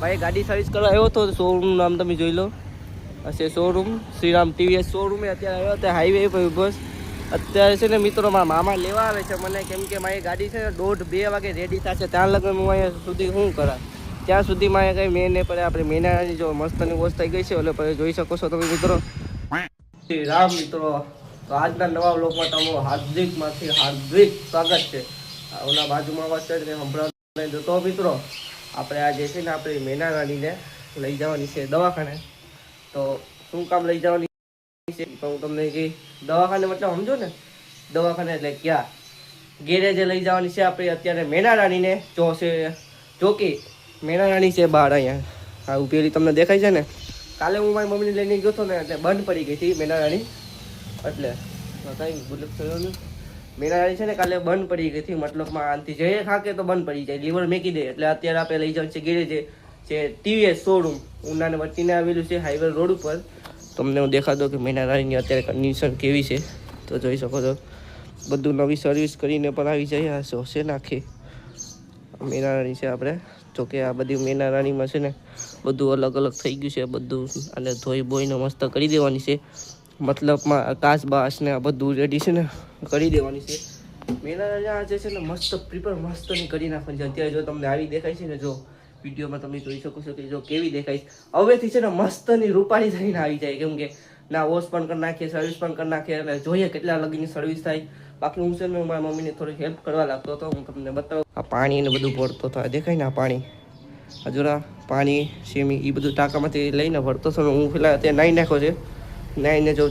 ભાઈ ગાડી સર્વિસ કરવા આવ્યો હતો, શોરૂમ નામ તમે જોઈ લો, હશે શોરૂમ શ્રીરામ ટીવીએસ શોરૂમ. અત્યારે આવ્યો હતો હાઈવે પર બસ. અત્યારે છે ને મિત્રો મારા મામા લેવા આવે છે મને, કેમ કે મારી ગાડી છે ને 1:30-2 વાગે રેડી થશે. ત્યાં લગન હું અહીંયા સુધી શું કરા, ત્યાં સુધી મારે કંઈ મેં નહીં પડે. આપણે મેનાની જો મસ્તની વોશ થઈ ગઈ છે, એટલે પછી જોઈ શકો છો તમે મિત્રો. શ્રીરામ મિત્રો, તો આજના નવા વ્લોગમાં તમારું હાર્દિક સ્વાગત છે. ઓલા બાજુમાં અવાજ છે સંભળાવ. તો મિત્રો આપણે આજે છે ને આપણી મેના રાણીને લઈ જવાની છે દવાખાને. તો શું કામ લઈ જવાની છે તો હું તમને કહી, દવાખાને મતલબ સમજો ને, દવાખાને એટલે ક્યાં ગેરેજે લઈ જવાની છે આપણે. અત્યારે મેના રાણીને ચોકી મેના રાણી છે બહાર અહીંયા આ પેલી તમને દેખાય છે ને. કાલે હું મારી મમ્મીને લઈને ગયો હતો ને, એટલે બંધ પડી ગઈ હતી મેના રાણી. એટલે કંઈ ગુલક થયો નહીં. મેના રાણી છે ને કાલે બંધ પડી ગઈ હતી, મતલબમાં આનથી જઈએ ખાકે તો બંધ પડી જાય, લીવર મેકી દે. એટલે અત્યારે આપણે લઈ જવાનું છે ગેરેજે, જે ટીવીએસ શોરૂમ ઉનાને વચ્ચેને આવેલું છે હાઈવે રોડ ઉપર. તમને હું દેખાડો કે મેના રાણીની અત્યારે કન્ડિશન કેવી છે. તો જોઈ શકો છો બધું નવી સર્વિસ કરીને પણ આવી જાય. આ છે નાખી મેના રાણી છે આપણે. જોકે આ બધી મેના રાણીમાં છે ને બધું અલગ અલગ થઈ ગયું છે બધું. અને ધોઈ બોઈને મસ્ત કરી દેવાની છે, મતલબમાં કાચ બાસ ને આ બધું રેડી છે ને કરી દેવાની છે. મેના રાણી આ જે છે ને મસ્ત પ્રિપેર મસ્તની કરી નાખવાની છે. અત્યારે જો તમને આવી દેખાય છે ને, જો વિડીયોમાં તમે જોઈ શકો છો કે જો કેવી દેખાય છે. હવેથી છે ને મસ્તની રૂપાળી થઈને આવી જાય, કેમ કે ના વોશ પણ કરી નાખીએ, સર્વિસ પણ કરી નાખીએ. એટલે જોઈએ કેટલા લગીની સર્વિસ થાય. બાકી હું છે ને મારા મમ્મીને થોડી હેલ્પ કરવા લાગતો હતો. હું તમને બતાવું આ પાણી ને બધું ભરતો હતો. આ દેખાય ને આ પાણી, હજુરા પાણી સેમી એ બધું ટાંકામાંથી લઈને ભરતો હતો. હું પેલા અત્યારે નાહી નાખ્યો છે, નાહીને જો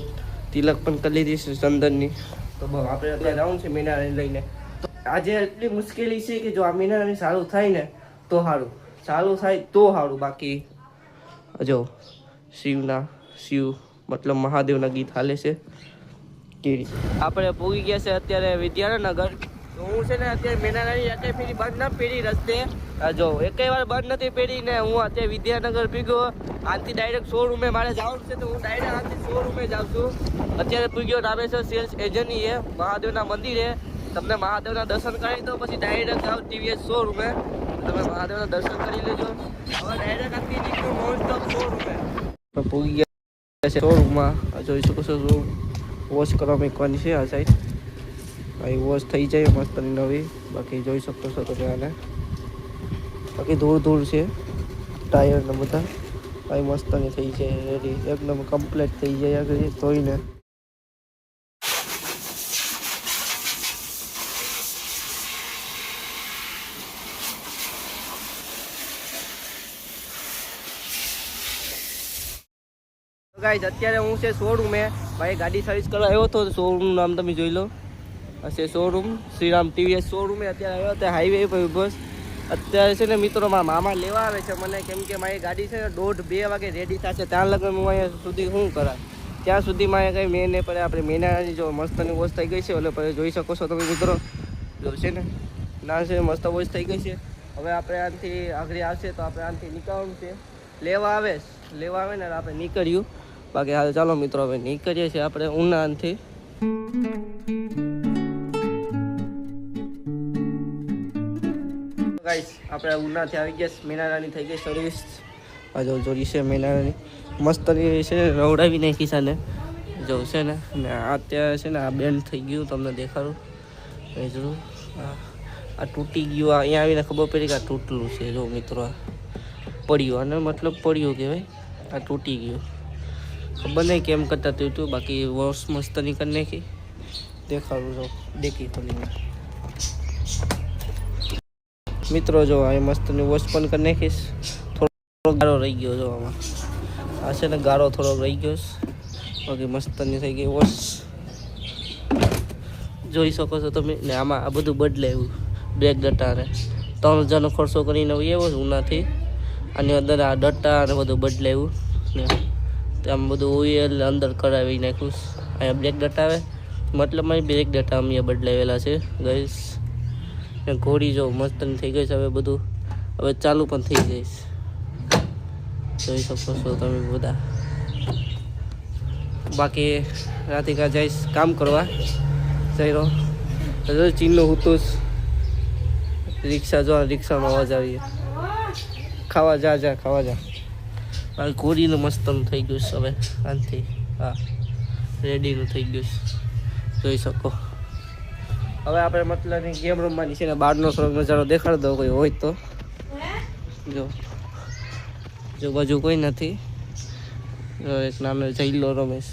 તિલક પણ કરી લીધી છે ચંદનની. તો આપણે અત્યારે જવાનું છે મેના રાણી લઈને. તો આજે એટલી મુશ્કેલી છે કે જો આ મેના રાણી સારું થાય ને તો સારું થાય તો સારું. બાકી જો શિવ મતલબ મહાદેવના ગીત હાલે છે. આપણે પહોંચી ગયા છે અત્યારે વિદ્યાનગર. તો હું છે ને અત્યારે મેના રાણી એકે ફેરી બંધ ના પેઢી રસ્તે, જો એકેય વાર બંધ નથી પેઢી ને હું અત્યારે વિદ્યાનગર ભીગો. આનાથી ડાયરેક્ટ શોરૂમે મારે જવાનું છે, તો હું ડાયરેક્ટ આનાથી શોરૂમે જાઉં છું. અત્યારે પૂગ્યો રામેશ્વર સેલ્સ એજન્સી એ મહાદેવના મંદિરે. તમને મહાદેવના દર્શન કરી દો, પછી ડાયરેક્ટ જાઓ ટીવીએસ શોરૂમે. તમે મહાદેવના દર્શન કરી લેજો. હવે ડાયરેક્ટ આથી નીકળો નોન સ્ટોપ શોરૂમે. પૂગી ગયા છે શોરૂમમાં. જોઈ શકો છો વોશ કરવા મૂકવાની છે આ સાઈડ. અહીં વોશ થઈ જાય મસ્તની નવી. બાકી જોઈ શકો છો તમે આને, બાકી ધૂળ છે ટાયર ને બધા. અહીં મસ્તની થઈ જાય રેડી, એકદમ કમ્પ્લીટ થઈ જાય આગળ ધોઈને. ગાઈઝ અત્યારે હું છે શોરૂમે. ભાઈ ગાડી સર્વિસ કરવા આવ્યો હતો, શોરૂમ નામ તમે જોઈ લો, હશે શોરૂમ શ્રીરામ ટીવીએસ શોરૂમે. અત્યારે આવ્યો હતો હાઈવે પર બસ. અત્યારે છે ને મિત્રો મારા મામા લેવા આવે છે મને, કેમ કે મારી ગાડી છે ને 1:30-2 વાગે રેડી થશે. ત્યાં લગન હું અહીંયા સુધી શું કરા, ત્યાં સુધી મારે કંઈ મેં નહીં પડે. આપણે મેનાની જો મસ્તની વોશ થઈ ગઈ છે, એટલે પછી જોઈ શકો છો તમે મિત્રો. જો છે ને ના છે મસ્ત વોશ થઈ ગઈ છે. હવે આપણે આનાથી આગળ આવશે તો આપણે આનાથી નીકળવાનું છે. લેવા આવે ને આપણે નીકળ્યું. બાકી હાલ ચાલો મિત્રો હવે નીકળીએ છીએ આપણે ઉનાથી. ગાઈસ આપણે ઉનાથી આવી ગયા. મેના રાણી થઈ ગઈ સર્વિસ. આ જો જોડી છે મેના રાણી મસ્તની છે, રવડાવી નાખી છે ને જો છે ને. અને અત્યારે છે ને આ બેન્ડ થઈ ગયું, તમને દેખાડું. જરૂર આ તૂટી ગયું. અહીંયા આવીને ખબર પડી કે આ તૂટેલું છે. જો મિત્રો આ પડ્યું, અને મતલબ પડ્યું કહેવાય. આ તૂટી ગયું, ખબર નહીં કેમ કરતા તૂટ્યું. બાકી વોશ મસ્તની કરી નાખી. દેખાડું છો દેખી થોડી મિત્રો. જો આ મસ્તની વોશ પણ કરી નાખીશ. થોડો ગાળો રહી ગયો જો આમાં. આ છે ને ગાળો થોડો રહી ગયો. બાકી મસ્તની થઈ ગઈ વોશ, જોઈ શકો છો તમે. ને આમાં આ બધું બદલાયું. બ્રેક ડટાને 3000નો ખર્ચો કરીને આવ્યો છું ઉનાથી. આની અંદર આ ડટ્ટા અને બધું બદલાયું ને આમ બધું ઓઇલ અંદર કરાવી નાખ્યું. અહીંયા બ્રેક ડટ આવે, મતલબ મારી બ્રેક ડટા અમે બદલાવેલા છે ગઈશ. ને ઘોડી જો મસ્તની થઈ ગઈ છે. હવે બધું હવે ચાલુ પણ થઈ જઈશ, જોઈ શકો છો તમે બધા. બાકી રાધિકા જઈશ કામ કરવા જઈ રહ્યો. ચીનનો હુતું રિક્ષા જો, રિક્ષામાં અવાજ આવી ખાવા જા ખાવા જા. આ કોરીનું મસ્તનું થઈ ગયું છે હવે આનથી. હા રેડીનું થઈ ગયું છે જોઈ શકો. હવે આપણે મતલબની ગેમ રમવાની છે ને બહારનો થોડોક નજારો દેખાડી દો કોઈ હોય તો. જો બાજુ કોઈ નથી. એક નાનો જઈલો રમેશ.